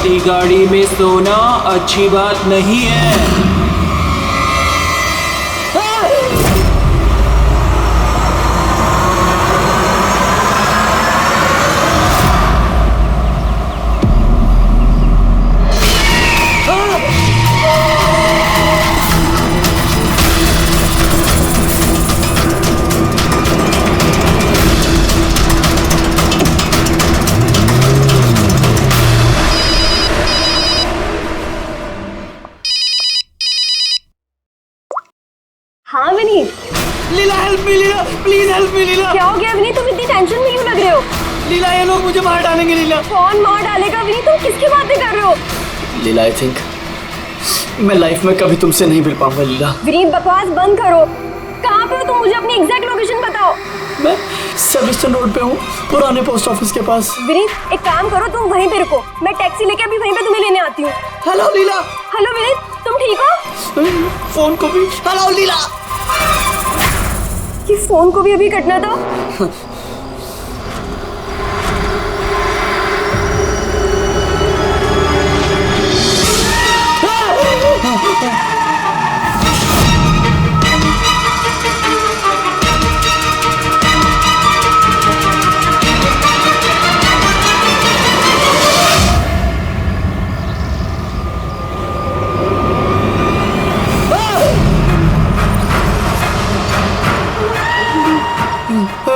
चलती गाड़ी में सोना अच्छी बात नहीं है। हाँ Vineet. Leela help me, Leela please help me Leela. क्या हो गया विनीत, तुम इतनी टेंशन में क्यों लग रहे हो? लीला ये लोग मुझे मार डालेंगे लीला। कौन मार डालेगा विनीत, तुम किसकी बातें कर रहे हो? लीला आई थिंक मैं लाइफ में कभी तुमसे नहीं मिल पाऊंगा लीला। विनीत बकवास बंद करो। कहाँ पे हो तुम, मुझे अपनी एग्जैक्ट लोकेशन बताओ। मैं सर्विस्टन रोड पे हूँ, पुराने पोस्ट ऑफिस के पास। विनीत एक काम करो, तुम वहीं पे रुको, मैं टैक्सी लेके अभी वहीं पे तुम्हें लेने आती हूँ। हेलो लीला। हेलो विनीत, तुम ठीक हो? फोन को भी हेलो लीला। ये फोन को भी अभी कटना था।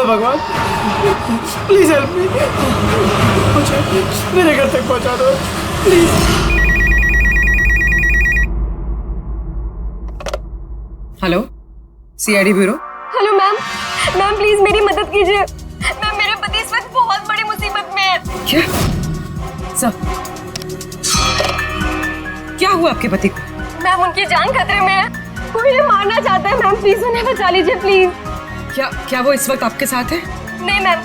भगवान प्लीज हेल्प मी, मुझे मेरे घर तक पहुंचा दो please. Hello CID bureau. Hello ma'am, ma'am please मेरी मदद कीजिए। मैम मेरे पति इस वक्त बहुत बड़ी मुसीबत में है। क्या सब क्या हुआ आपके पति को? मैम उनकी जान खतरे में है, वो मुझे मारना चाहता है। मैम प्लीज उन्हें बचा लीजिए प्लीज। क्या वो इस वक्त आपके साथ है? नहीं मैम,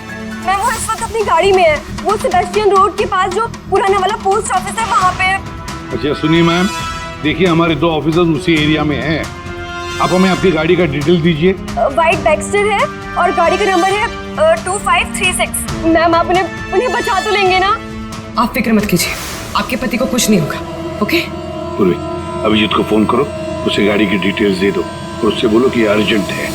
मैम वो इस वक्त अपनी गाड़ी में है। वो सेबेस्टियन रोड के पास जो पुराना वाला पोस्ट ऑफिस है वहाँ पे। अच्छा सुनिए मैम, देखिए हमारे 2 ऑफिसर्स उसी एरिया में हैं। आप हमें आपकी गाड़ी का डिटेल दीजिए। वाइट बैक्स्टर है और गाड़ी का नंबर है 2536। मैम आप उन्हें बचा तो लेंगे ना? आप फिक्र मत कीजिए, आपके पति को कुछ नहीं होगा। ओके पूर्वी, अभिजीत को फोन करो, उसे गाड़ी की डिटेल्स दे दो और उससे बोलो कि अर्जेंट है।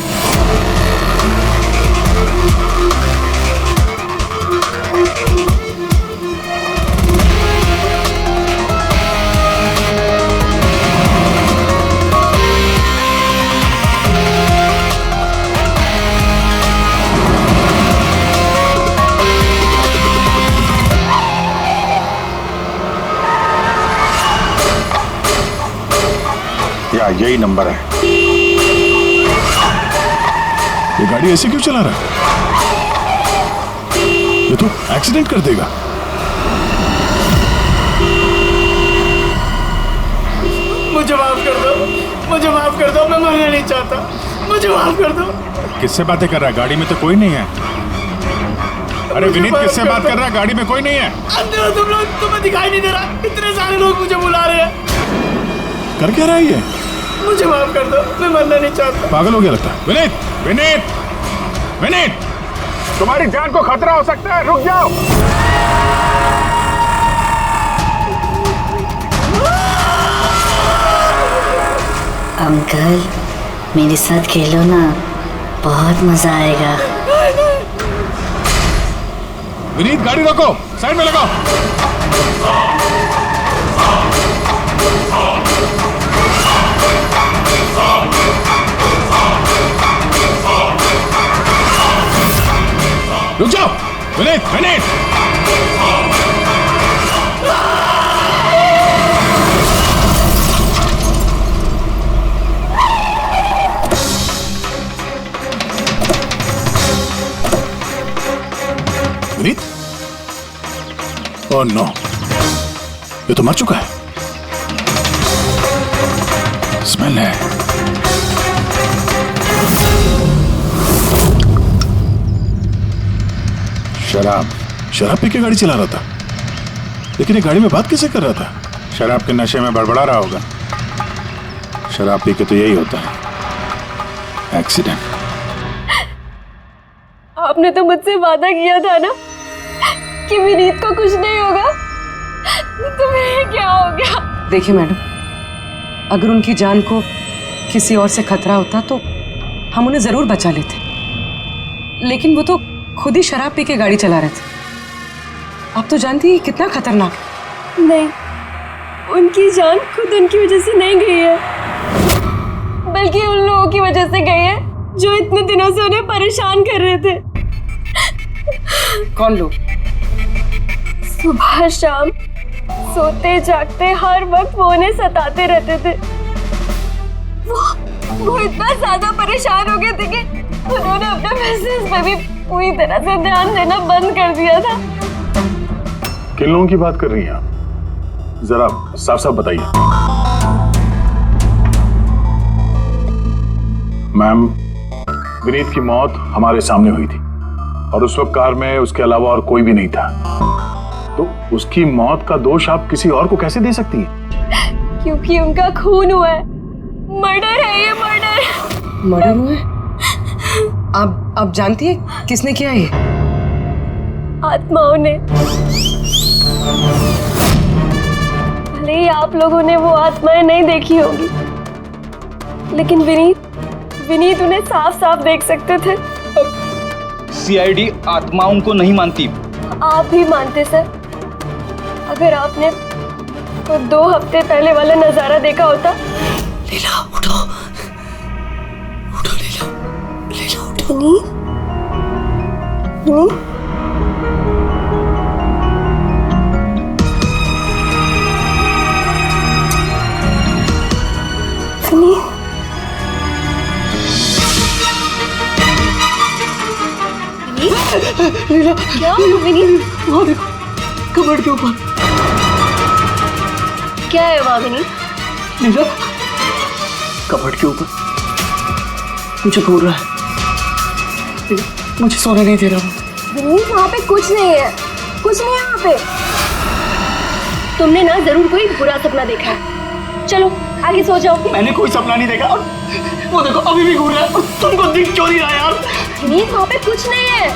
यही नंबर है। ये गाड़ी ऐसे क्यों चला रहा है? ये तो एक्सीडेंट कर देगा। मुझे माफ कर दो, मुझे माफ कर दो, मैं मरना नहीं चाहता, मुझे माफ कर दो। किससे बातें कर रहा है? गाड़ी में तो कोई नहीं है। अरे विनीत किससे बात कर रहा है? गाड़ी में कोई नहीं है। अंदर हो तुम लोग, तुम्हें दिखाई नहीं दे रहा? इतने सारे लोग मुझे बुला रहे हैं। कर क्या रहा है ये? मुझे माफ कर दो, मैं मरना नहीं चाहता। पागल हो गया लगता है। विनीत विनीत विनीत, तुम्हारी जान को खतरा हो सकता है, रुक जाओ। अंकल मेरे साथ खेलो ना, बहुत मजा आएगा। विनीत गाड़ी रोको, साइड में लगाओ। रुक जाओ विनीत, विनीत। विनीत, ओह नो, ये तो मर चुका है। स्मेल है। शराब पी के गाड़ी चला रहा था, लेकिन ये गाड़ी में बात कैसे कर रहा था? शराब के नशे में बड़बड़ा रहा होगा। शराब पी के तो यही होता है, एक्सीडेंट। आपने तो मुझसे वादा किया था ना कि विनीत को कुछ नहीं होगा, तो मेरे क्या हो गया? देखिए मैडम, अगर उनकी जान को किसी और से खतरा होता तो हम उन्हें जरूर बचा लेते, लेकिन वो तो खुद ही शराब पी के गाड़ी चला रहे थे। आप तो जानती हैं कितना खतरनाक है। नहीं, उनकी जान खुद उनकी वजह से नहीं गई है, बल्कि उन लोगों की वजह से गई है जो इतने दिनों से उन्हें परेशान कर रहे थे। कौन लोग? सुबह शाम सोते जागते हर वक्त वो उन्हें सताते रहते थे। वो इतना ज्यादा परेशान हो गए थे कि उन्होंने अपने बिजनेस पे भी पूरी तरह से ध्यान देना बंद कर दिया था। किन लोगों की बात कर रही हैं आप? जरा साफ साफ बताइए। मैम, विनीत की मौत हमारे सामने हुई थी और उस वक्त कार में उसके अलावा और कोई भी नहीं था, तो उसकी मौत का दोष आप किसी और को कैसे दे सकती हैं? क्योंकि उनका खून हुआ है। मर्डर है ये, मर्डर। मर्डर हुआ है? आप जानती है किसने किया ये? आत्माओं ने। भले ही आप लोगों ने वो आत्माएं नहीं देखी होगी, लेकिन विनीत उन्हें साफ साफ देख सकते थे। सीआईडी आत्माओं को नहीं मानती। आप भी मानते सर। अगर आपने तो 2 हफ्ते पहले वाला नजारा देखा होता। लीला उठो, उठो लीला, लीला उठो। विनीत, लीला, क्या विनीत? वहाँ देखो, कबर्ड के ऊपर। क्या है वहाँ विनीत? लीला, कबर्ड के ऊपर मुझे घूर रहा है। मुझे सोने नहीं दे रहा वो। विनीत, वहाँ पे कुछ नहीं है, कुछ नहीं है वहाँ पे। तुमने ना जरूर कोई बुरा सपना देखा है। चलो आगे सो जाओ। मैंने कोई सपना नहीं देखा और वो देखो अभी भी घूर रहा है और तुमको दिख क्यों नहीं रहा यार? विनीत, वहाँ पे कुछ नहीं है।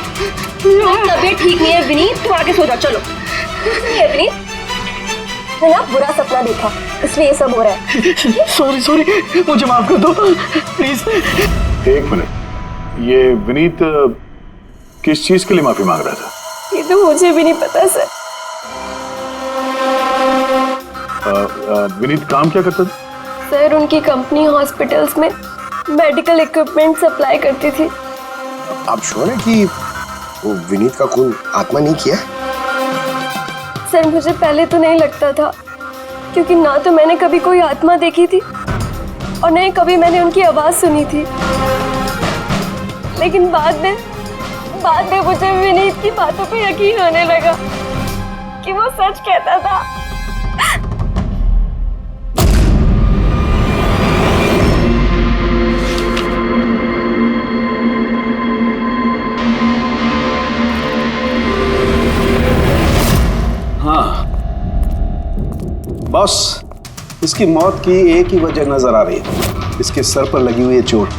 तुम्हारी तबीयत ठीक नहीं है विनीत, तुम आगे सो जाओ। चलो, कुछ नहीं है विनीत, मैंने ना बुरा सपना देखा इसलिए ये सब हो रहा है। सॉरी, मुझे माफ कर दो प्लीज। एक मिनट, ये विनीत किस चीज के लिए माफी मांग रहा था? ये तो मुझे भी नहीं पता सर। विनीत काम क्या करता था? सर, उनकी कंपनी हॉस्पिटल्स में मेडिकल इक्विपमेंट सप्लाई करती थी। आप श्योर हैं कि वो विनीत का खून आत्मा नहीं किया? सर, मुझे पहले तो नहीं लगता था, क्योंकि ना तो मैंने कभी कोई आत्मा देखी थी और नहीं कभी मैंने उनकी आवाज सुनी थी। लेकिन बाद में मुझे विनीत की बातों पे यकीन होने लगा कि वो सच कहता था। हाँ बॉस, इसकी मौत की एक ही वजह नजर आ रही है, इसके सर पर लगी हुई है चोट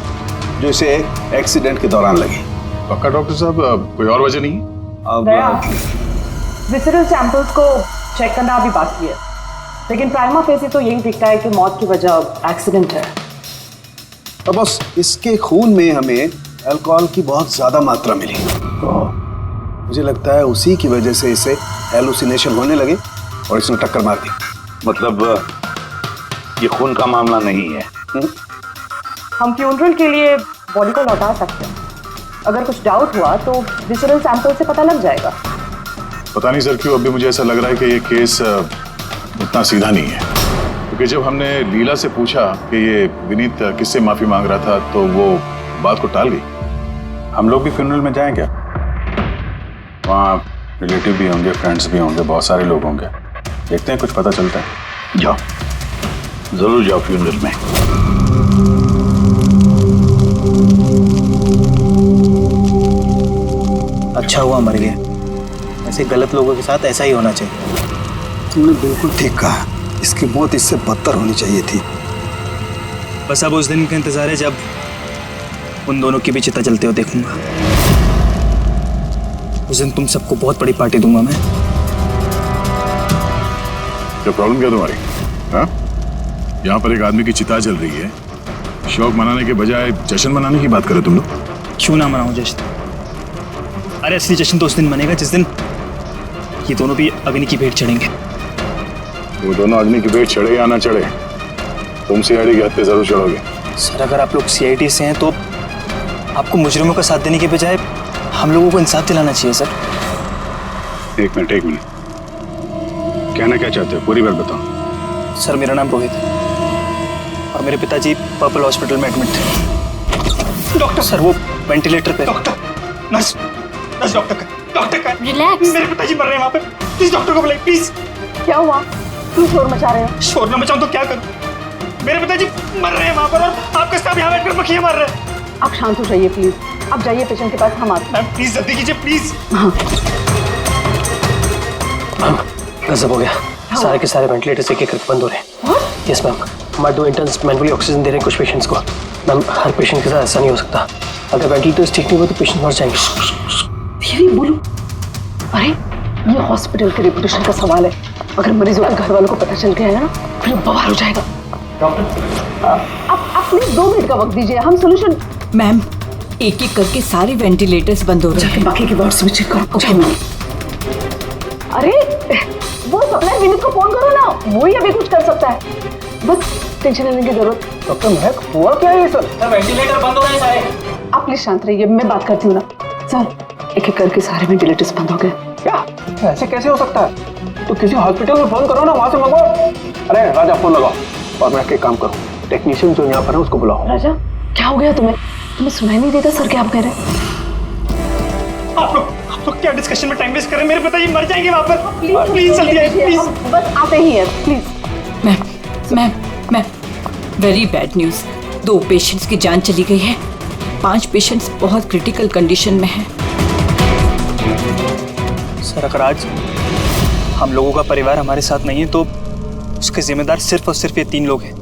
जो इसे एक्सीडेंट के दौरान लगी। पक्का डॉक्टर साहब, कोई और वजह नहीं? अब विसरल सैंपल्स को चेक करना अभी बाकी है, लेकिन प्राइमा फेसी तो यही दिखता है कि मौत की वजह एक्सीडेंट है। अब बॉस, इसके खून में हमें अल्कोहल की बहुत ज्यादा मात्रा मिली। मुझे लगता है उसी की वजह से इसे हेलुसिनेशन होने लगे और इसने टक्कर मार दी। मतलब ये खून का मामला नहीं है। हम फ्यूनरल के लिए बॉडी को लौटा सकते हैं। अगर कुछ डाउट हुआ तो विसरल सैंपल से पता लग जाएगा। पता नहीं सर क्यों अभी मुझे ऐसा लग रहा है कि ये केस उतना सीधा नहीं है, क्योंकि जब हमने लीला से पूछा कि ये विनीत किससे माफी मांग रहा था तो वो बात को टाल गई। हम लोग भी फ्यूनरल में जाएं क्या? वहाँ रिलेटिव भी होंगे, फ्रेंड्स भी होंगे, बहुत सारे लोग होंगे। देखते हैं कुछ पता चलता है। जाओ, जरूर जाओ फ्यूनरल में। अच्छा हुआ मर गया, ऐसे गलत लोगों के साथ ऐसा ही होना चाहिए। तुमने बिल्कुल ठीक कहा, इसकी मौत इससे बदतर होनी चाहिए थी। बस अब उस दिन का इंतजार है जब उन दोनों की भी चिता जलते हुए देखूंगा। उस दिन तुम सबको बहुत बड़ी पार्टी दूंगा मैं। क्या प्रॉब्लम क्या तुम्हारी? हाँ? यहाँ पर एक आदमी की चिता जल रही है, शौक मनाने के बजाय जश्न मनाने की बात करो तुम लोग। क्यों ना मनाऊं जश्न? अरे असली जश्न तो उस दिन मनेगा जिस दिन ये दोनों भी अग्नि की भेंट चढ़ेंगे। वो दोनों अग्नि की भेंट चढ़े या ना चढ़े, तुम सीआईडी के हत्थे जरूर चढ़ोगे। सर अगर आप लोग सीआईडी से हैं तो आपको मुजरिमों का साथ देने के बजाय हम लोगों को इंसाफ दिलाना चाहिए सर। एक मिनट कहना क्या चाहते हो, पूरी बात बताओ। सर मेरा नाम रोहित है और मेरे पिताजी पर्पल हॉस्पिटल में एडमिट थे। डॉक्टर सर वो वेंटिलेटर पे। डॉक्टर नर्स डॉक्टर का रिलैक्स। मेरे पिताजी मर रहे हैं वहाँ पे, प्लीज डॉक्टर को बुलाइए प्लीज। क्या हुआ? क्यों शोर मचा रहे हो? शोर न मचाऊं तो क्या करूं? मेरे पिताजी मर रहे हैं वहाँ पर और आपका स्टाफ यहाँ बैठकर मक्खियाँ मार रहे हैं। आप शांत हो जाइए प्लीज, आप जाइए पेशेंट के पास, हम आते हैं। मैम प्लीज जल्दी कीजिए प्लीज। हाँ गजब हो गया, सारे के सारे वेंटिलेटर्स एक एक बंद हो रहे हैं। यस मैम, हमारे 2 इंटर्न्स मैनुअली ऑक्सीजन दे रहे हैं कुछ पेशेंट्स को। मैम हर पेशेंट के साथ ऐसा नहीं हो सकता, अगर वेंटिलेटर्स ठीक नहीं हुए तो पेशेंट मर जाएंगे। धीरे बोलो। अरे ये हॉस्पिटल के रेपुटेशन का सवाल है, अगर मरीजों के घर वालों को पता चल गया है ना फिर बवाल हो जाएगा। आप प्लीज 2 मिनट का वक्त दीजिए, हम सोल्यूशन। मैम एक एक करके सारे वेंटिलेटर्स बंद हो रहे हैं, बाकी के वार्ड्स में चेक करो। Okay ma'am. अरे वो सप्लाई विनीत को फोन करो ना, वो ही अभी कुछ कर सकता है, बस टेंशन लेने की जरूरत। डॉक्टर महक हुआ क्या है सर? वेंटिलेटर बंद हो गए सारे। आप प्लीज शांत रहिए, मैं बात करती हूँ ना। सर एक एक करके सारे वेंटिलेटर्स बंद हो गए। क्या ऐसे कैसे हो सकता है? तो किसी हॉस्पिटल में फोन करो ना, वहां से मंगवाओ। अरे राजा फोन लगाओ और मैं एक काम करूँ, टेक्नीशियन जो यहाँ पर है उसको बुलाओ। राजा क्या हो गया तुम्हें सुनाई नहीं देता? सर क्या आप कह रहे हैं? आप लोग क्या डिस्कशन में टाइम वेस्ट कर रहे हैं? मेरे पिताजी मर जाएंगे वहाँ पर। प्लीज जल्दी आइए प्लीज। बस आते ही हैं please. Ma'am very bad news, 2 patients की जान चली गई है, 5 पेशेंट्स बहुत क्रिटिकल कंडीशन में हैं। सर अगर आज हम लोगों का परिवार हमारे साथ नहीं है तो उसके जिम्मेदार सिर्फ और सिर्फ ये 3 लोग हैं,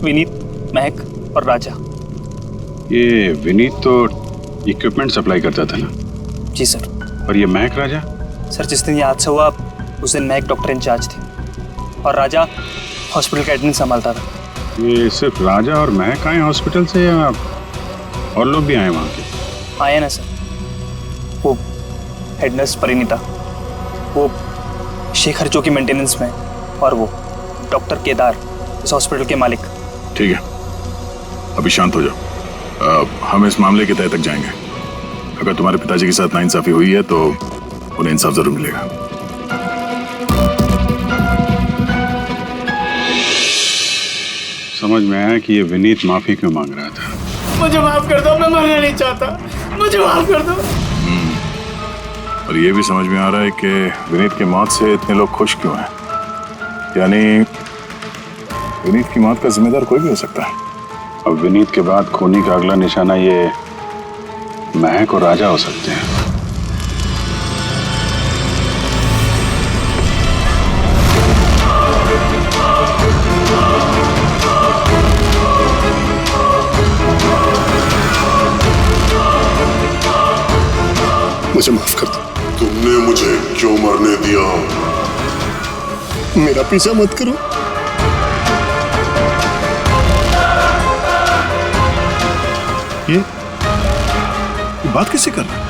विनीत, महक और राजा। ये विनीत तो इक्विपमेंट सप्लाई करता था ना? जी सर। और ये महक राजा? सर जिस दिन ये हादसा हुआ उस दिन महक डॉक्टर इंचार्ज थी और राजा हॉस्पिटल का एडमिन संभालता था। ये सिर्फ राजा और महक आए हॉस्पिटल से या और लोग भी आए वहाँ के? आए ना सर, वो हेड नर्स परिणीता, वो शेखर जो की मेंटेनेंस में, और वो डॉक्टर केदार इस हॉस्पिटल के मालिक। ठीक है, अभी शांत हो जाओ, हम इस मामले के तह तक जाएंगे। अगर तुम्हारे पिताजी के साथ नाइंसाफी हुई है तो उन्हें इंसाफ जरूर मिलेगा। समझ में आया कि ये विनीत माफी क्यों मांग रहा था। मुझे माफ कर दो, मैं मरना नहीं चाहता, मुझे माफ कर दो। और ये भी समझ में आ रहा है कि विनीत की मौत से इतने लोग खुश क्यों हैं। यानी विनीत की मौत का जिम्मेदार कोई भी हो सकता है। अब विनीत के बाद खूनी का अगला निशाना ये महक और राजा हो सकते हैं। मुझे माफ कर दो। तुमने मुझे क्यों मरने दिया? मेरा पीछा मत करो। ये बात किससे कर रहा है?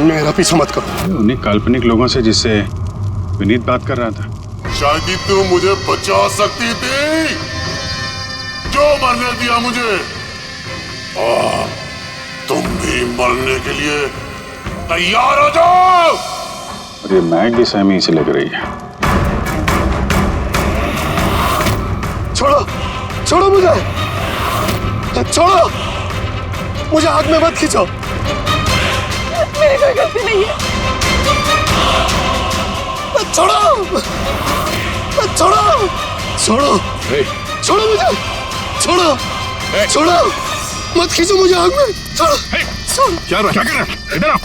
मेरा पीछा मत करो। उन्हीं काल्पनिक लोगों से जिससे विनीत बात कर रहा था। शायद तुम मुझे बचा सकती थी, जो मरने दिया मुझे। तुम भी मरने के लिए तैयार हो जाओ। और ये महक भी सहमी से लग रही है। छोड़ो, छोड़ो मुझे, छोड़ो मुझे, आग में मत खींचो। मेरी कोई गलती नहीं है। छोड़ो, छोड़ो, छोड़ो, छोड़ो मुझे, छोड़ो, छोड़ो, मत खींचो मुझे आग में। छोड़ो, छोड़ो। क्या कर रहे हो? इधर आओ।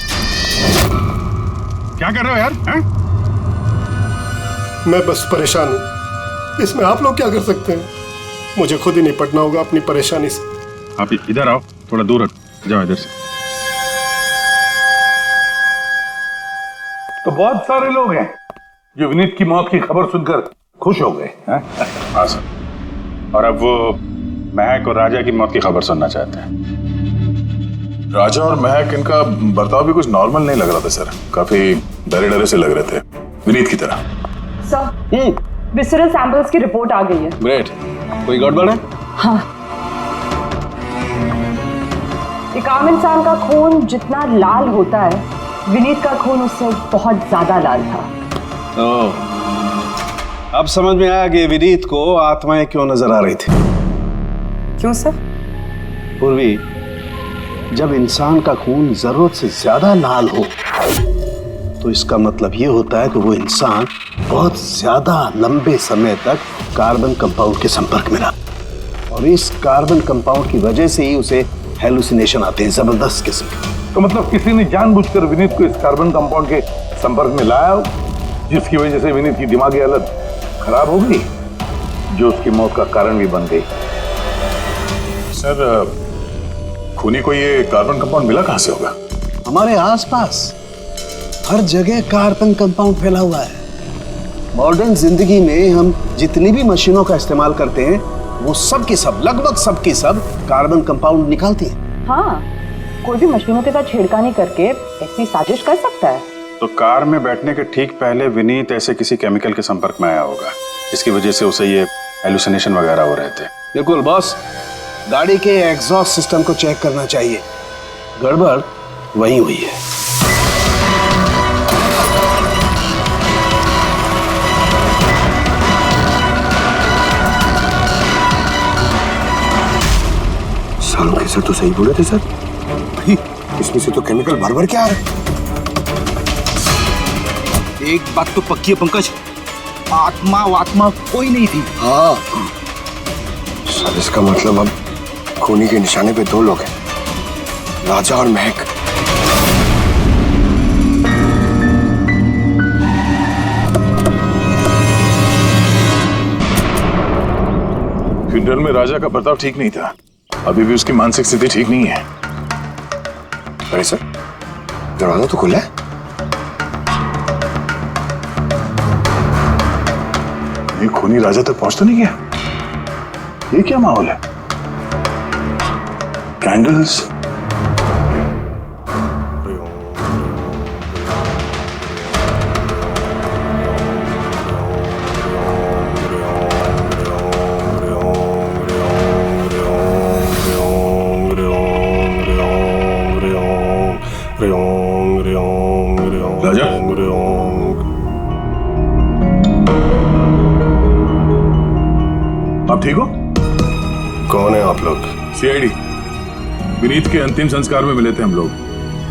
क्या कर रहे हो यार? हैं? मैं बस परेशान हूँ, इसमें आप लोग क्या कर सकते हैं? मुझे खुद ही निपटना होगा अपनी परेशानी से। आप इधर आओ, थोड़ा दूर जाओ इधर से। तो बहुत सारे लोग हैं, जो विनीत की मौत की खबर सुनकर खुश हो गए हैं? हाँ सर। और अब वो महक और राजा की मौत की खबर सुनना चाहते हैं। राजा और महक, इनका बर्ताव भी कुछ नॉर्मल नहीं लग रहा था सर। काफी डरे डरे से लग रहे थे, विनीत की तरह। सर, विसरल सैंपल्स की रिपोर्ट आ गई है। ग्रेट। कोई गड़बड़ है? हाँ, एक आम इंसान का खून जितना लाल होता है, विनीत का खून उससे बहुत ज्यादा लाल था। अब समझ में आया कि विनीत को आत्माएं क्यों नजर आ रही थी। क्यों सर? पूर्वी, जब इंसान का खून जरूरत से ज्यादा लाल हो तो इसका मतलब ये होता है कि वो इंसान बहुत ज्यादा लंबे समय तक कार्बन कंपाउंड के संपर्क में रहा, और इस कार्बन कंपाउंड की वजह से ही उसे हेलुसिनेशन आते हैं, जबरदस्त किस्म के। तो मतलब किसी ने जानबूझकर विनीत को इस कार्बन कंपाउंड के संपर्क में लाया, जिसकी वजह से विनीत की दिमागी हालत खराब हो गई, जो उसकी मौत का कारण भी बन गई। सर, खूनी को ये कार्बन कंपाउंड मिला कहां से होगा? हमारे आसपास हर जगह कार्बन कंपाउंड फैला हुआ है। मॉडर्न जिंदगी में हम जितनी भी मशीनों का इस्तेमाल करते हैं, वो सब की सब, लगभग सब की सब कार्बन कंपाउंड निकालती हैं। हाँ, कोई भी मशीनों के साथ छेड़खानी करके ऐसी साजिश कर सकता है। तो कार में बैठने के ठीक पहले विनीत ऐसे किसी केमिकल के संपर्क में आया होगा, इसकी वजह से उसे ये हेलुसिनेशन वगैरह हो रहे थे। बिल्कुल बॉस, गाड़ी के एग्जॉस्ट सिस्टम को चेक करना चाहिए। गड़बड़ वहीं हुई है। सालों के सर तो सही बोले थे सर। भाई, इसमें से तो केमिकल भर के आ रहा है। एक बात तो पक्की है पंकज, आत्मा कोई नहीं थी। हाँ सर, इसका मतलब अब खूनी के निशाने पे दो लोग हैं, राजा और महक। फ्यूनरल में राजा का बर्ताव ठीक नहीं था, अभी भी उसकी मानसिक स्थिति ठीक नहीं है। अरे सर, दरवाजा तो खुला है। ये खूनी राजा तक पहुंच तो नहीं गया? ये क्या माहौल है? कैंडल्स, राजा, आप ठीक हो? कौन है आप लोग? सीआईडी। विनीत के अंतिम संस्कार में मिले थे हम लोग।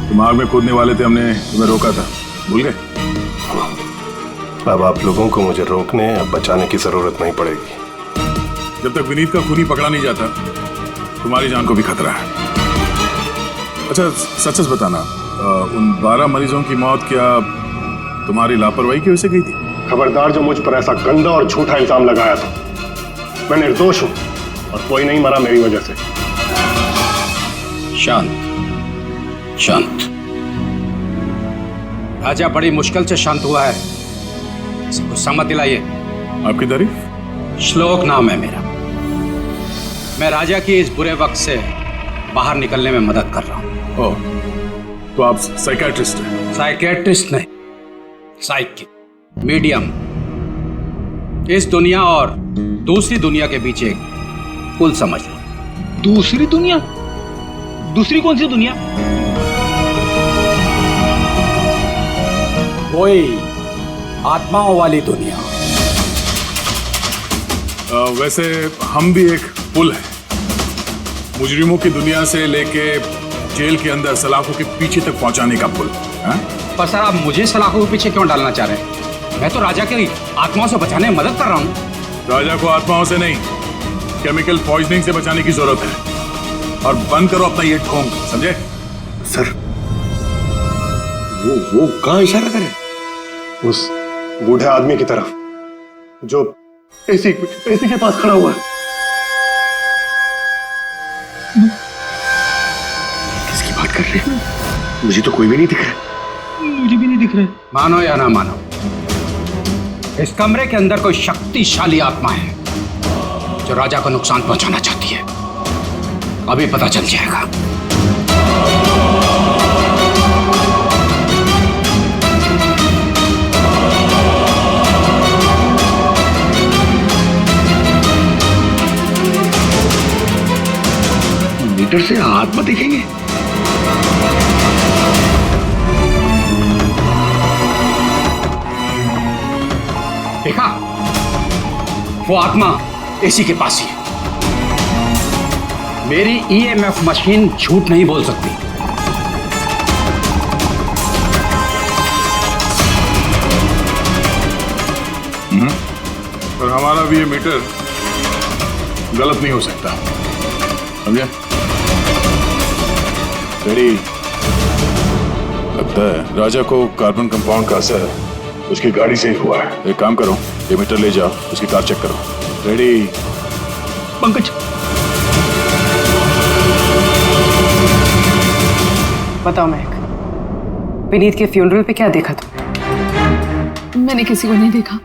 दिमाग में कूदने वाले थे, हमने तुम्हें रोका था, भूल गए? अब आप लोगों को मुझे रोकने या बचाने की जरूरत नहीं पड़ेगी। जब तक विनीत का खूनी पकड़ा नहीं जाता, तुम्हारी जान को भी खतरा है। अच्छा, सच सच बताना, उन 12 मरीजों की मौत क्या तुम्हारी लापरवाही की वजह से गई थी? खबरदार जो मुझ पर ऐसा गंदा और झूठा इल्जाम लगाया था। मैं निर्दोष हूं और कोई नहीं मरा मेरी वजह से। शांत शांत। राजा बड़ी मुश्किल से शांत हुआ है, इसे गुस्सा मत दिलाइए। आपकी तारीफ? श्लोक नाम है मेरा। मैं राजा की इस बुरे वक्त से बाहर निकलने में मदद कर रहा हूं। ओह, तो आप साइकियाट्रिस्ट हैं? साइकियाट्रिस्ट नहीं, साइकिक, मीडियम। इस दुनिया और दूसरी दुनिया के बीच एक पुल समझ लो। दूसरी दुनिया? दूसरी कौन सी दुनिया? वही आत्माओं वाली दुनिया। वैसे हम भी एक पुल है, मुजरिमों की दुनिया से लेके जेल के अंदर सलाखों के पीछे तक पहुंचाने का पुल। पर सर, आप मुझे सलाखों के पीछे क्यों डालना चाह रहे हैं? मैं तो राजा की आत्माओं से बचाने में मदद कर रहा हूं। राजा को आत्माओं से नहीं, केमिकल पॉइजनिंग से बचाने की जरूरत है। और बंद करो अपना ये ढोंग, समझे? सर, वो कहां इशारा करे? उस बूढ़े आदमी की तरफ जो एसी के पास खड़ा हुआ है। किसकी बात कर रहे हैं? मुझे तो कोई भी नहीं दिख रहा। मुझे भी नहीं दिख रहा। मानो या ना मानो, इस कमरे के अंदर कोई शक्तिशाली आत्मा है जो राजा को नुकसान पहुंचाना चाहती है। अभी पता चल जाएगा। मीटर से आत्मा दिखेंगे? देखा, वो आत्मा एसी के पास ही है। मेरी ईएमएफ मशीन झूठ नहीं बोल सकती। और हमारा भी ये मीटर गलत नहीं हो सकता, समझे? तेरी लगता है राजा को कार्बन कंपाउंड का असर उसकी गाड़ी से ही हुआ है। एक काम करो, ये मीटर ले जाओ, उसकी कार चेक करो। रेडी? पंकज, बताओ महक, विनीत के फ्यूनरल पे क्या देखा तुम? मैंने किसी को नहीं देखा,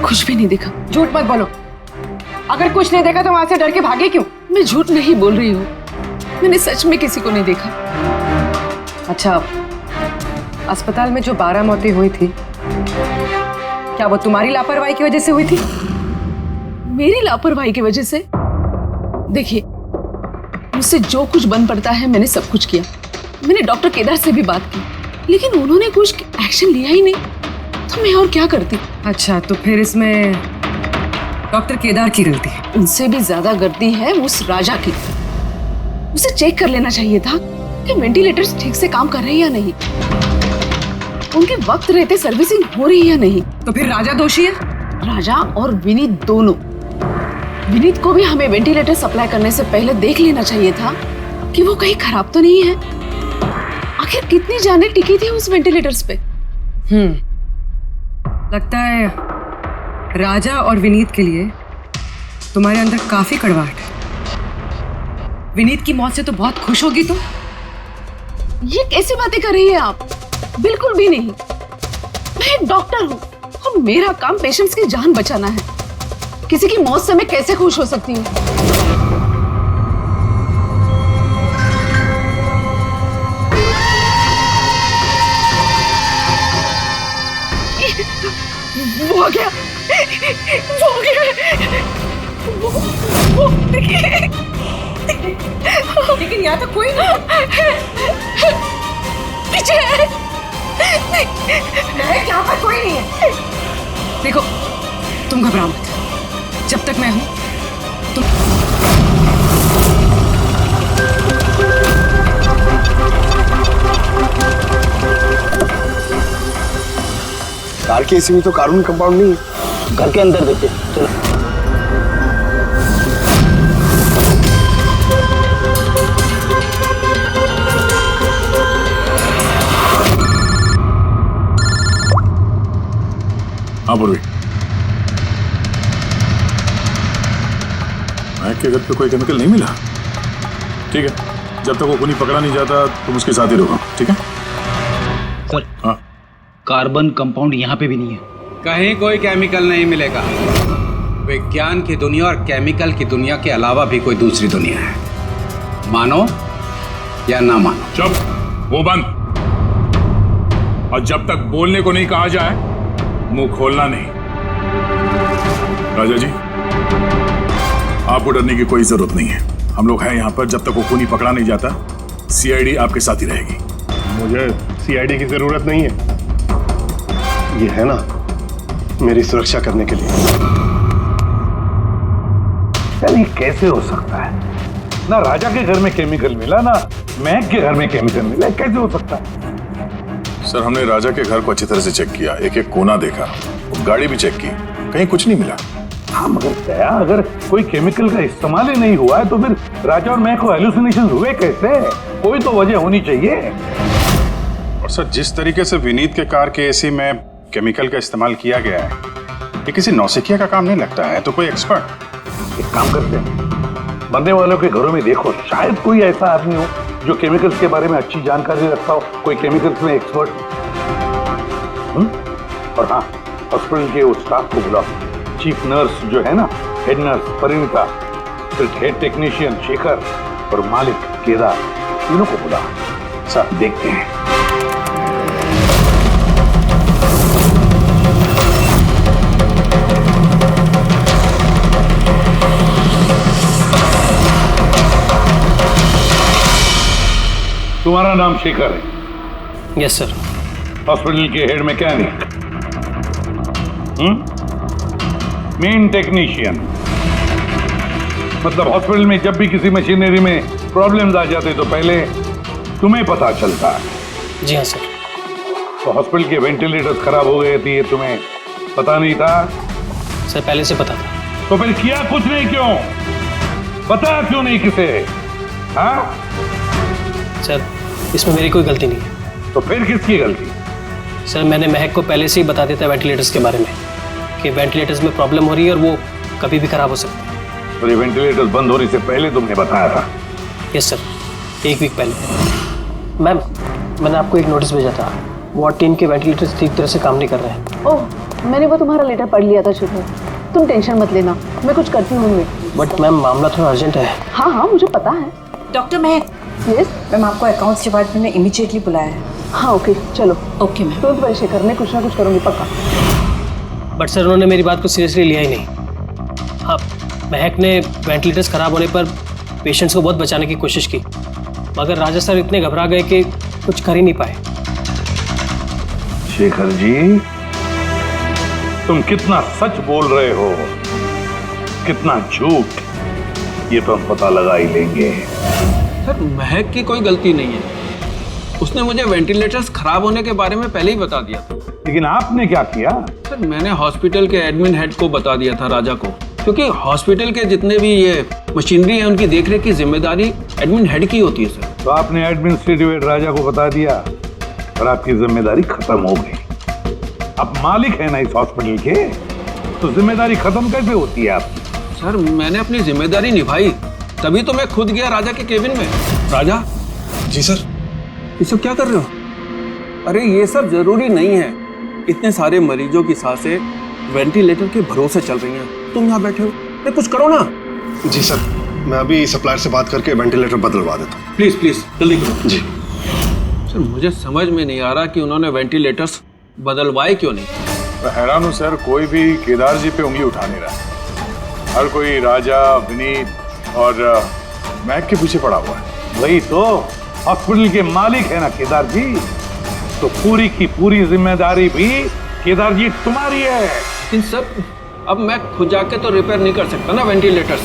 कुछ भी नहीं देखा। झूठ मत बोलो। अगर कुछ नहीं देखा तो वहां से डर के भागे क्यों? मैं झूठ नहीं बोल रही हूँ, मैंने सच में किसी को नहीं देखा। अच्छा, अस्पताल में जो 12 मौतें हुई थी, क्या वो तुम्हारी लापरवाही की वजह से हुई थी? मेरी लापरवाही की वजह से? देखिए, मुझसे जो कुछ बन पड़ता है मैंने सब कुछ किया। मैंने डॉक्टर केदार से भी बात की, लेकिन उन्होंने कुछ एक्शन लिया ही नहीं, तो मैं और क्या करती। अच्छा, तो फिर इसमें डॉक्टर केदार की गलती है? उनसे भी ज्यादा गलती है उस राजा की। उसे चेक कर लेना चाहिए था कि वेंटिलेटर्स ठीक से काम कर रहे हैं या नहीं, उनके वक्त रहते सर्विसिंग हो रही है या नहीं। तो फिर राजा दोषी है? राजा और विनीत दोनों। विनीत को भी हमें वेंटिलेटर सप्लाई करने से पहले देख लेना चाहिए था कि वो कहीं खराब तो नहीं है। आखिर कितनी जानें टिकी थी उस वेंटिलेटर्स पे। लगता है राजा और विनीत के लिए तुम्हारे अंदर काफी कड़वाहट है। विनीत की मौत से तो बहुत खुश होगी तुम। ये कैसी बातें कर रही है आप? बिल्कुल भी नहीं। मैं एक डॉक्टर हूँ और मेरा काम पेशेंट्स की जान बचाना है। किसी की मौत से मैं कैसे खुश हो सकती हूँ? वो आ गया, वो आ गया, वो देखिए। लेकिन यहाँ तो कोई नहीं। पीछे है। यहाँ पर कोई नहीं है। देखो, तुम घबराओ मत, जब तक मैं हूं तुम। कार के एसी में तो कार्बन कंपाउंड नहीं है। घर के अंदर देखते, चलो। हाँ पूर्वी, महक के घर पे कोई केमिकल नहीं मिला? ठीक है, जब तक वो खूनी पकड़ा नहीं जाता तुम उसके साथ ही रहो, ठीक है? सर, हाँ, कार्बन कंपाउंड यहाँ पे भी नहीं है। कहीं कोई केमिकल नहीं मिलेगा। विज्ञान की दुनिया और केमिकल की दुनिया के अलावा भी कोई दूसरी दुनिया है, मानो या ना मानो। चुप, वो बंद। और जब तक बोलने को नहीं कहा जाए मुंह खोलना नहीं। राजा जी, आपको डरने की कोई जरूरत नहीं है। हम लोग हैं यहाँ पर, जब तक वो खूनी पकड़ा नहीं जाता सीआईडी आपके साथ ही रहेगी। मुझे सीआईडी की जरूरत नहीं है, ये है ना मेरी सुरक्षा करने के लिए। यार ये कैसे हो सकता है? ना राजा के घर में केमिकल मिला, ना महक के घर में केमिकल मिला, कैसे हो सकता है? सर, हमने राजा के घर को अच्छी तरह से चेक किया, एक एक कोना देखा, गाड़ी भी चेक की, कहीं कुछ नहीं मिला। हाँ, मगर क्या अगर कोई केमिकल का इस्तेमाल ही नहीं हुआ है तो फिर राजा और महक को हेलुसिनेशन हुए कैसे? कोई तो वजह होनी चाहिए। और सर, जिस तरीके से विनीत के कार के एसी में केमिकल का इस्तेमाल किया गया है, ये किसी नौसिखिया का काम नहीं लगता है। तो कोई एक्सपर्ट। एक काम करते हैं, मरने वालों के घरों में देखो, शायद कोई ऐसा आदमी हो जो केमिकल्स के बारे में अच्छी जानकारी रखता हो, कोई केमिकल्स में एक्सपर्ट। और हाँ, हॉस्पिटल के उस स्टाफ को बुलाओ। चीफ नर्स जो है ना, हेड नर्स परिणीता, फिर हेड टेक्नीशियन शेखर और मालिक केदार, तीनों को बुलाओ। सर देखते हैं। तुम्हारा नाम शेखर है? Yes sir. हॉस्पिटल के हेड मैकेनिक, मेन टेक्नीशियन, मतलब हॉस्पिटल में जब भी किसी मशीनरी में प्रॉब्लम्स आ जाते तो पहले तुम्हें पता चलता है। जी हाँ सर। तो हॉस्पिटल के वेंटिलेटर्स खराब हो गए थे, ये तुम्हें पता नहीं था? सर पहले से पता था। तो फिर किया कुछ नहीं क्यों? पता क्यों नहीं किसे? हाँ सर इसमें मेरी कोई गलती नहीं है। तो फिर किसकी गलती? सर मैंने महक को पहले से ही बता दिया था वेंटिलेटर्स के बारे में, कि वेंटिलेटर्स में प्रॉब्लम हो रही है और वो कभी भी खराब हो सकते हैं। और ये वेंटिलेटर्स बंद होने से पहले तुमने बताया था? यस सर, 1 वीक पहले। मैम मैंने आपको एक नोटिस भेजा था, वार्ड टीम के वेंटिलेटर्स ठीक तरह से काम नहीं कर रहे हैं। ओह, मैंने वो तुम्हारा लेटर पढ़ लिया था शुभ। तुम टेंशन मत लेना, मैं कुछ करती हूँ। बट मैम मामला थोड़ा अर्जेंट है। हाँ हाँ मुझे पता है। डॉक्टर महक। यस मैम, आपको अकाउंट्स डिपार्टमेंट में इमीडिएटली बुलाया है। हाँ ओके चलो। Okay ma'am. तुरंत वही शेखर, मैं कुछ ना कुछ करूँगी पक्का। बट सर उन्होंने मेरी बात को सीरियसली लिया ही नहीं। हाँ महक ने वेंटिलेटर्स खराब होने पर पेशेंट्स को बहुत बचाने की कोशिश की, मगर राजा सर इतने घबरा गए कि कुछ कर ही नहीं पाए। शेखर जी, तुम कितना सच बोल रहे हो, कितना झूठ, ये तो हम पता लगा ही लेंगे। सर महक की कोई गलती नहीं है, उसने मुझे वेंटिलेटर्स खराब होने के बारे में पहले ही बता दिया था। लेकिन आपने क्या किया? सर मैंने हॉस्पिटल के एडमिन हेड को बता दिया था, राजा को, क्योंकि हॉस्पिटल के जितने भी ये मशीनरी है उनकी देखरेख की जिम्मेदारी एडमिन हेड की होती है सर। तो आपने एडमिनिस्ट्रेटिव हेड राजा को बता दिया और आपकी जिम्मेदारी खत्म हो गई। आप मालिक है ना इस हॉस्पिटल के, तो जिम्मेदारी खत्म कैसे होती है आपकी? सर मैंने अपनी जिम्मेदारी निभाई, तभी तो मैं खुद गया राजा के केबिन में। राजा। जी सर। ये सब क्या कर रहे हो? अरे ये सब जरूरी नहीं है, इतने सारे मरीजों की सांसें वेंटिलेटर के भरोसे चल रही हैं, तुम यहाँ बैठे हो, अरे कुछ करो ना। जी सर, मैं अभी सप्लायर से बात करके वेंटिलेटर बदलवा देता हूँ। प्लीज प्लीज जल्दी करो। जी सर मुझे समझ में नहीं आ रहा कि उन्होंने वेंटिलेटर्स बदलवाए क्यों नहीं। मैं हैरान हूँ सर, कोई भी केदार जी पे उंगली उठा नहीं रहा। हर कोई राजा, विनीत और महक के पीछे पड़ा हुआ है। वही तो, हॉस्पिटल के मालिक है ना केदार जी, तो पूरी की पूरी जिम्मेदारी भी केदार जी तुम्हारी है। लेकिन सर अब मैं खुद जाके तो रिपेयर नहीं कर सकता ना वेंटिलेटर्स।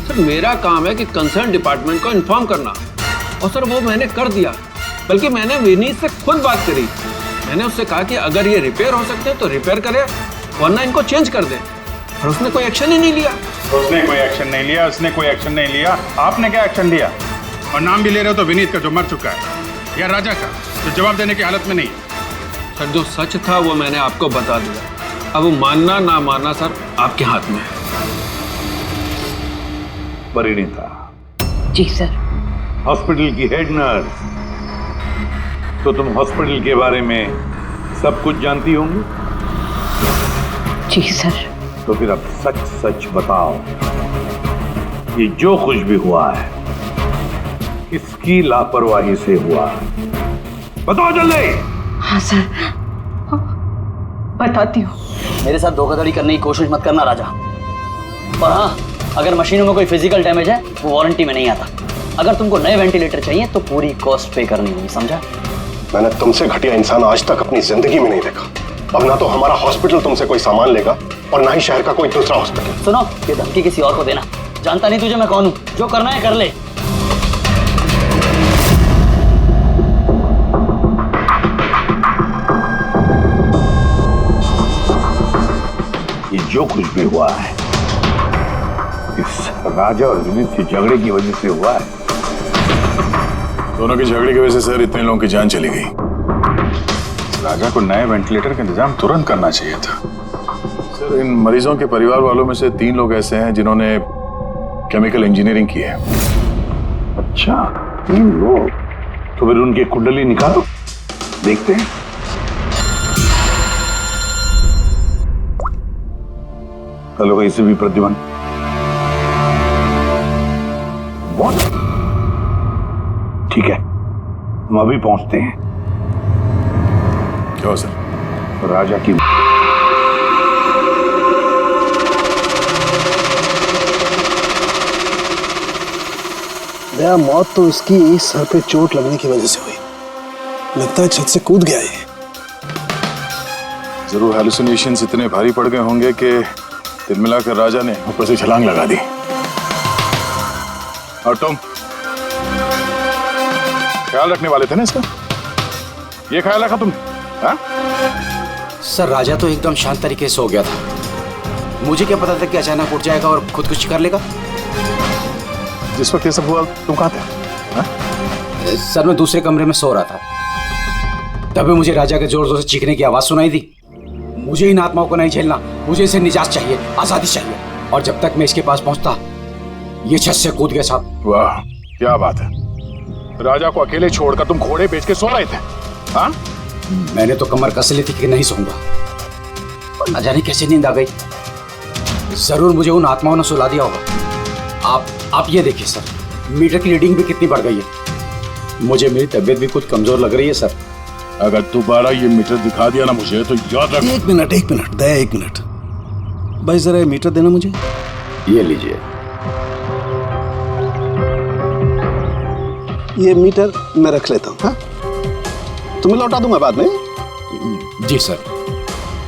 सर मेरा काम है कि कंसर्न डिपार्टमेंट को इन्फॉर्म करना, और सर वो मैंने कर दिया। बल्कि मैंने विनीत से खुद बात करी, मैंने उससे कहा कि अगर ये रिपेयर हो सकते हैं तो रिपेयर करे, वरना इनको चेंज कर दे, और उसने कोई एक्शन ही नहीं लिया। उसने कोई एक्शन नहीं लिया, उसने कोई एक्शन नहीं लिया। आपने क्या एक्शन लिया? और नाम भी ले रहे हो तो विनीत का जो मर चुका है, या राजा का जो जवाब देने की हालत में नहीं है। सर जो सच था वो मैंने आपको बता दिया, अब मानना ना मानना सर आपके हाथ में है। परिणीता। जी सर। हॉस्पिटल की हेड नर्स, तो तुम हॉस्पिटल के बारे में सब कुछ जानती होंगी? जी सर। तो फिर अब सच सच बताओ, ये जो कुछ भी हुआ है किसकी लापरवाही से हुआ? बताओ जल्दी। हाँ सर, बताती हूँ। मेरे साथ धोखाधड़ी करने की कोशिश मत करना राजा। और हाँ, अगर मशीनों में कोई फिजिकल डैमेज है वो वारंटी में नहीं आता। अगर तुमको नए वेंटिलेटर चाहिए तो पूरी कॉस्ट पे करनी होगी, समझा? मैंने तुमसे घटिया इंसान आज तक अपनी जिंदगी में नहीं देखा। अब ना तो हमारा हॉस्पिटल तुमसे कोई सामान लेगा और ना ही शहर का कोई दूसरा हॉस्पिटल। सुनो, ये धमकी किसी और को देना, जानता नहीं तुझे मैं कौन हूँ, जो करना है कर ले। ये जो कुछ भी हुआ है इस राजा और विनीत के झगड़े की वजह से हुआ है। दोनों के झगड़े की वजह से सर इतने लोगों की जान चली गई। राजा को नए वेंटिलेटर का इंतजाम तुरंत करना चाहिए था। सर इन मरीजों के परिवार वालों में से 3 लोग ऐसे हैं जिन्होंने केमिकल इंजीनियरिंग की है। अच्छा, 3 लोग? तो फिर उनकी कुंडली निकालो, देखते हैं। Hello ACP Pradyuman. ठीक है, हम अभी पहुंचते हैं। क्या सर? राजा की दया, मौत तो इसकी सर पे चोट लगने की वजह से हुई। लगता है छत से कूद गया ये। जरूर हेलुसिनेशंस इतने भारी पड़ गए होंगे कि दिल मिलाकर राजा ने ऊपर से छलांग लगा दी। और तुम ख्याल रखने वाले थे ना इसका? ये ख्याल रखा तुमने? हाँ? सर राजा तो एकदम शांत तरीके से हो गया था। मुझे क्या पता था कि अचानक उठ जाएगा और खुदकुशी कर लेगा। जिस वक्त ये सब हुआ तुम कहाँ थे? हाँ? सर मैं दूसरे कमरे में सो रहा था, तभी मुझे राजा के जोर जोर से चीखने की आवाज सुनाई दी। मुझे इन आत्माओं को नहीं झेलना, मुझे इसे निजात चाहिए, आजादी चाहिए। और जब तक मैं इसके पास पहुंचता, ये छत से कूद गया साहब। वाह, क्या बात है। राजा को अकेले छोड़कर तुम घोड़े बेच के सो रहे थे? हाँ? मैंने तो कमर कस ली थी कि नहीं सोऊंगा, न जाने कैसे नींद आ गई। जरूर मुझे उन आत्माओं ने सुला दिया होगा। आप ये देखिए सर, मीटर की रीडिंग भी कितनी बढ़ गई है। मुझे मेरी तबीयत भी कुछ कमजोर लग रही है सर। अगर दोबारा ये मीटर दिखा दिया ना मुझे तो याद रख। एक मिनट दया, एक मिनट भाई, जरा ये मीटर देना मुझे। ये लीजिए। ये मीटर मैं रख लेता हूँ। हाँ, तुम्हें लौटा दूंगा बाद में। जी सर,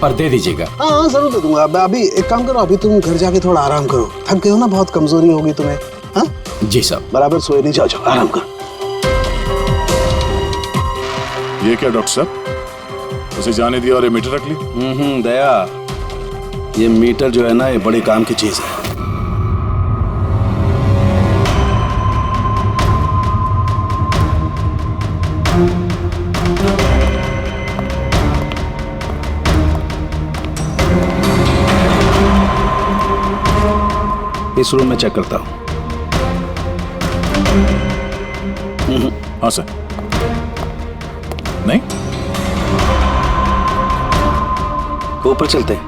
पर दे दीजिएगा। हाँ जरूर दे दूंगा। अभी एक काम करो, अभी तुम घर जाके थोड़ा आराम करो। थक गए हो ना, बहुत कमजोरी होगी तुम्हें। हाँ जी सर। बराबर सोए नहीं, जाओ आराम करो। ये क्या डॉक्टर साहब, उसे जाने दिया और ये मीटर रख ली? दया, ये मीटर जो है ना, ये बड़े काम की चीज है। इस रूम में चेक करता हूं। हाँ सर। नहीं, ऊपर चलते हैं।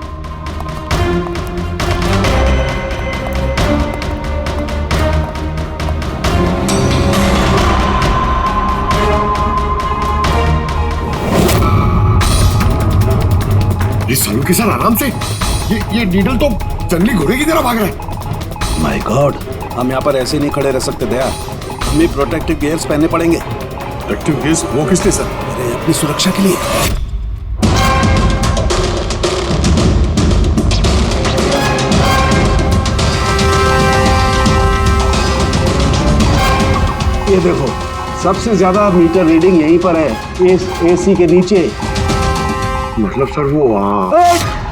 इस सालू के साथ आराम से। ये नीडल तो जंगली घोड़े की तरह भाग रहा है। माय गॉड, हम यहाँ पर ऐसे नहीं खड़े रह सकते दया। हमें प्रोटेक्टिव गियर्स पहनने पड़ेंगे। Protective gears? वो किस लिए सर? अरे अपनी सुरक्षा के लिए। ये देखो, सबसे ज्यादा मीटर रीडिंग यहीं पर है, इस एसी के नीचे। मतलब सर वो वहाँ।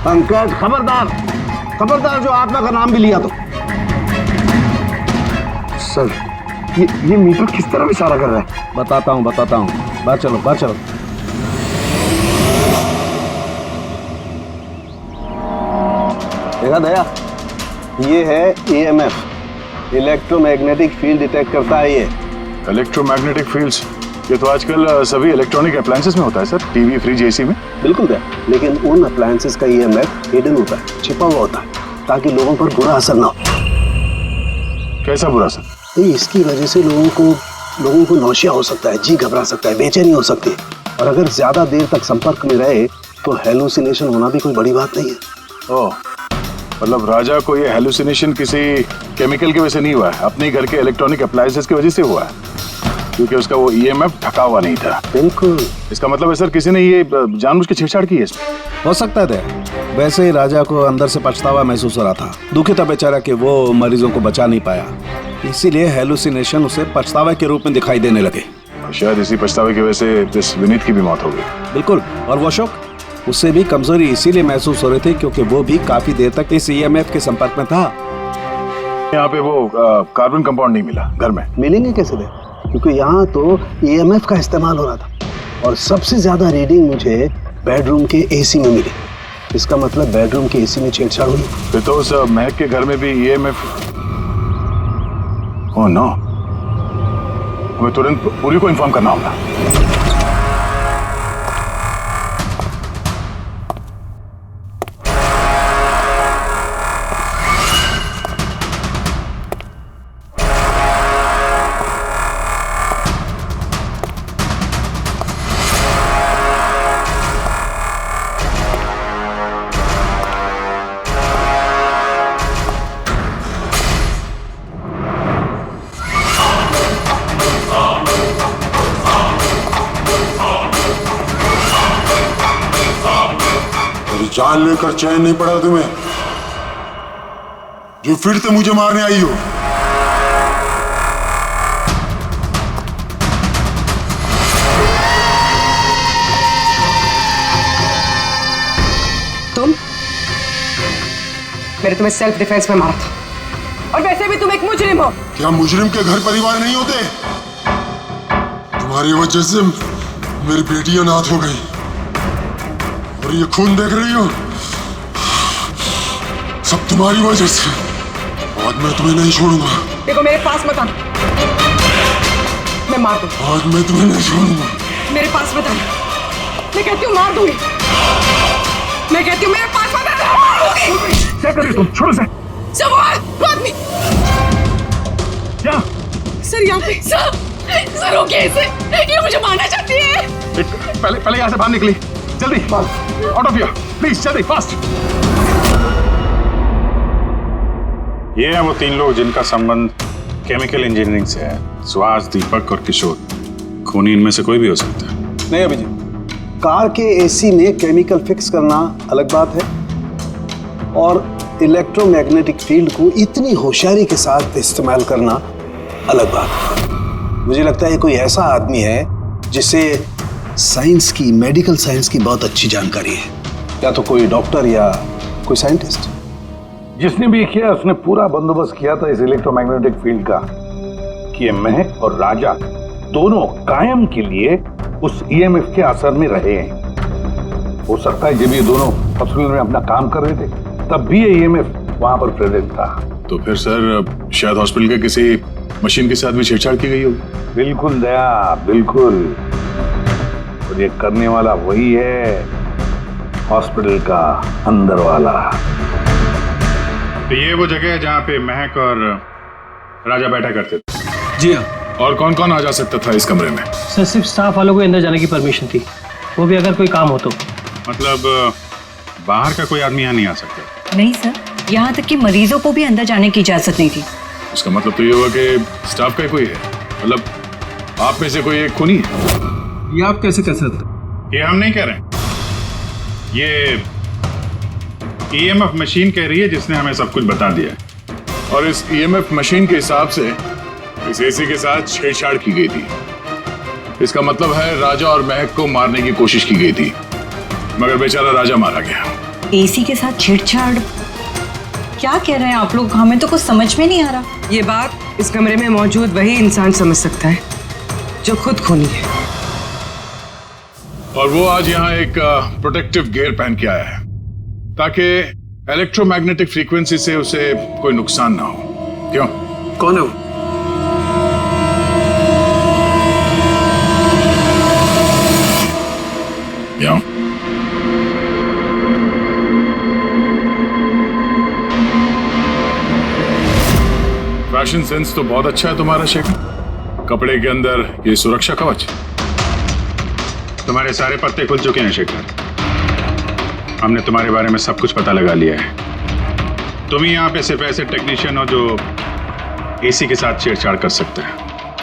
पंकज खबरदार, जो आत्मा का नाम भी लिया तो। सर ये मीटर किस तरह इशारा कर रहा है? बताता हूँ। बाहर चलो। देखा दया, ये है EMF, इलेक्ट्रोमैग्नेटिक फील्ड डिटेक्ट करता है ये। इलेक्ट्रोमैग्नेटिक फील्ड्स, ये तो आजकल सभी इलेक्ट्रॉनिक अप्लायंसेस में होता है सर, टीवी, फ्रिज, एसी में। बिल्कुल दया, लेकिन उन अप्लायंसेस का EMF हिडन होता है, छिपा हुआ होता है, ताकि लोगों पर बुरा असर ना हो। कैसा बुरा असर? इसकी वजह से लोगों को नौशिया हो सकता है, जी घबरा सकता है, बेचैनी हो सकती है, और अगर ज्यादा देर तक संपर्क में रहे तो हेलुसिनेशन होना भी कोई बड़ी बात नहीं है। ओह, मतलब राजा को ये हेलुसिनेशन किसी केमिकल की वजह से नहीं हुआ है, अपने घर के इलेक्ट्रॉनिक अप्लायंसेस की वजह से हुआ है, क्योंकि उसका वो EMF ढका हुआ नहीं था। बिल्कुल। इसका मतलब है सर, किसी ने ये जानबूझ के छेड़छाड़ की है इसमें? हो सकता है। वैसे ही राजा को अंदर से पछतावा महसूस हो रहा था, दुखी था बेचारा कि वो मरीजों को बचा नहीं पाया, इसीलिए हेलुसिनेशन उसे पछतावा के रूप में दिखाई देने लगे। शायद इसी पछतावे की वजह से इस विनीत की भी मौत हो गई। बिल्कुल। और वो अशोक, उससे भी कमजोरी इसीलिए महसूस हो रही थी क्योंकि वो भी काफी देर तक इस EMF के संपर्क में था। यहाँ पे वो कार्बन कंपाउंड नहीं मिला घर में। मिलेंगे कैसे वे? क्योंकि यहाँ तो EMF का इस्तेमाल हो रहा था, और सबसे ज्यादा रीडिंग मुझे बेडरूम के AC में मिली। इसका मतलब बेडरूम के AC में छेड़छाड़ हुई। फिर तो उस महक के घर में भी EMF। ओह नो, हमें तुरंत पूरी को इन्फॉर्म करना होगा। जान लेकर चैन नहीं पड़ा तुम्हें, जो फिर से मुझे मारने आई हो। तुम? मैंने तुम्हें सेल्फ डिफेंस में मारा था, और वैसे भी तुम एक मुजरिम हो। क्या मुजरिम के घर परिवार नहीं होते? तुम्हारी वजह से मेरी बेटी अनाथ हो गई, और ये खून देख रही हो, सब तुम्हारी वजह से। आज मैं तुम्हें नहीं छोड़ूंगा। देखो मेरे पास मत आना, मैं मार दूंगा। आज मैं तुम्हें नहीं छोड़ूंगा। मेरे पास मत आना, मैं कहती हूँ मार दूंगी। मैं कहती हूँ मेरे पास मत आना, मार दूंगी। क्या कर रही तुम? छोड़ो से। सवाल आदमी। क्या? सर यहाँ पे सर रोकिए इसे, ये मुझे मारना चाहती है। पहले यहाँ से बाहर निकली, जल्दी आउट ऑफ हियर प्लीज, जल्दी फास्ट। ये हैं वो 3 लोग जिनका संबंध केमिकल इंजीनियरिंग से है। सुहास, दीपक और किशोर। खूनी इनमें से कोई भी हो सकता है। नहीं अभिजीत, कार के एसी में केमिकल फिक्स करना अलग बात है, और इलेक्ट्रोमैग्नेटिक फील्ड को इतनी होशियारी के साथ इस्तेमाल करना अलग बात है। मुझे लगता है कोई ऐसा आदमी है जिसे साइंस की, मेडिकल साइंस की बहुत अच्छी जानकारी है, या तो कोई डॉक्टर या कोई साइंटिस्ट। जिसने भी किया उसने पूरा बंदोबस्त किया था इस इलेक्ट्रोमैग्नेटिक फील्ड का, कि ये महक और राजा दोनों कायम के लिए उस ईएमएफ के असर में रहे हैं। हो सकता है जब ये दोनों हॉस्पिटल में अपना काम कर रहे थे तब भी ये ईएमएफ वहां पर प्रेजेंट था। तो फिर सर शायद हॉस्पिटल के किसी मशीन के साथ भी छेड़छाड़ की गई होगी। बिल्कुल दया, बिल्कुल। और ये करने वाला वही है, हॉस्पिटल का अंदर वाला। तो ये वो जगह है जहाँ पे महक और राजा बैठा करते थे? जी हाँ। और कौन कौन आ जा सकता था इस कमरे में? सर सिर्फ स्टाफ वालों को अंदर जाने की परमिशन थी, वो भी अगर कोई काम हो तो। मतलब बाहर का कोई आदमी यहाँ नहीं आ सकता? नहीं सर, यहाँ तक कि मरीजों को भी अंदर जाने की इजाजत नहीं थी। उसका मतलब तो ये हुआ कि स्टाफ का कोई है, मतलब आप में से कोई एक खूनी है। ये आप कैसे कह सकते? ये हम नहीं कह रहे हैं, ये ईएमएफ मशीन कह रही है जिसने हमें सब कुछ बता दिया है। और इस ईएमएफ मशीन के हिसाब से इस एसी के साथ छेड़छाड़ की गई थी। इसका मतलब है राजा और महक को मारने की कोशिश की गई थी, मगर बेचारा राजा मारा गया। एसी के साथ छेड़छाड़? क्या कह रहे हैं आप लोग? हमें तो कुछ समझ में नहीं आ रहा। ये बात इस कमरे में मौजूद वही इंसान समझ सकता है जो खुद खूनी है। और वो आज यहाँ एक प्रोटेक्टिव गियर पहन के आया है ताकि इलेक्ट्रोमैग्नेटिक फ्रीक्वेंसी से उसे कोई नुकसान ना हो। क्यों? कौन है वो? क्यों? फैशन सेंस तो बहुत अच्छा है तुम्हारा शेखर। कपड़े के अंदर ये सुरक्षा कवच। तुम्हारे सारे पत्ते खुल चुके हैं शेखर। हमने तुम्हारे बारे में सब कुछ पता लगा लिया है। तुम ही यहाँ पे सिर्फ ऐसे टेक्नीशियन हो जो एसी के साथ छेड़छाड़ कर सकते हैं।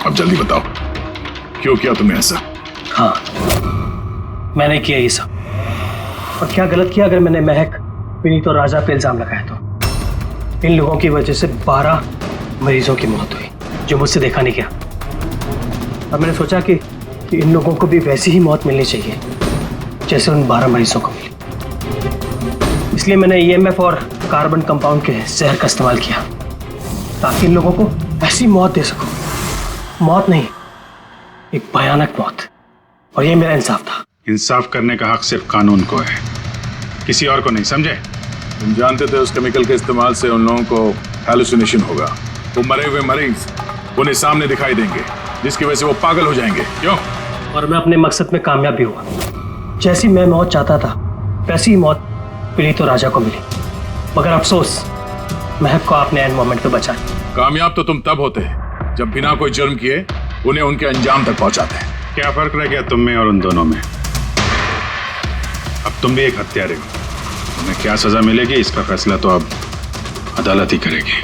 अब जल्दी बताओ क्यों किया तुमने ऐसा? हाँ, मैंने किया ये सब। और क्या गलत किया अगर मैंने महक, विनीत और राजा पे इल्जाम लगाया तो? इन लोगों की वजह से 12 मरीजों की मौत हुई जो मुझसे देखा नहीं गया। अब मैंने सोचा कि इन लोगों को भी वैसी ही मौत मिलनी चाहिए जैसे उन 12 मरीजों को मिली। इसलिए मैंने ईएमएफ और कार्बन कंपाउंड के जहर का इस्तेमाल किया ताकि इन लोगों को ऐसी मौत दे सकूं। मौत नहीं, एक भयानक मौत। और ये मेरा इंसाफ था। इंसाफ करने का हक सिर्फ कानून को है, किसी और को नहीं, समझे? तुम जानते थे उस केमिकल के इस्तेमाल से उन लोगों को हैलुसिनेशन होगा। वो मरे हुए मरीज उन्हें सामने दिखाई देंगे जिसकी वजह से वो पागल हो जाएंगे। क्यों? और मैं अपने मकसद में कामयाब भी हुआ। जैसी मैं मौत चाहता था वैसी ही मौत विनीत और राजा को मिली। मगर अफसोस, महक को आपने एंड मोमेंट पे बचा। कामयाब तो तुम तब होते जब बिना कोई जुर्म किए उन्हें उनके अंजाम तक पहुंचाते। क्या फर्क रह गया तुम में और उन दोनों में? अब तुम भी एक हत्यारे हो। तुम्हें क्या सजा मिलेगी इसका फैसला तो अब अदालत ही करेगी।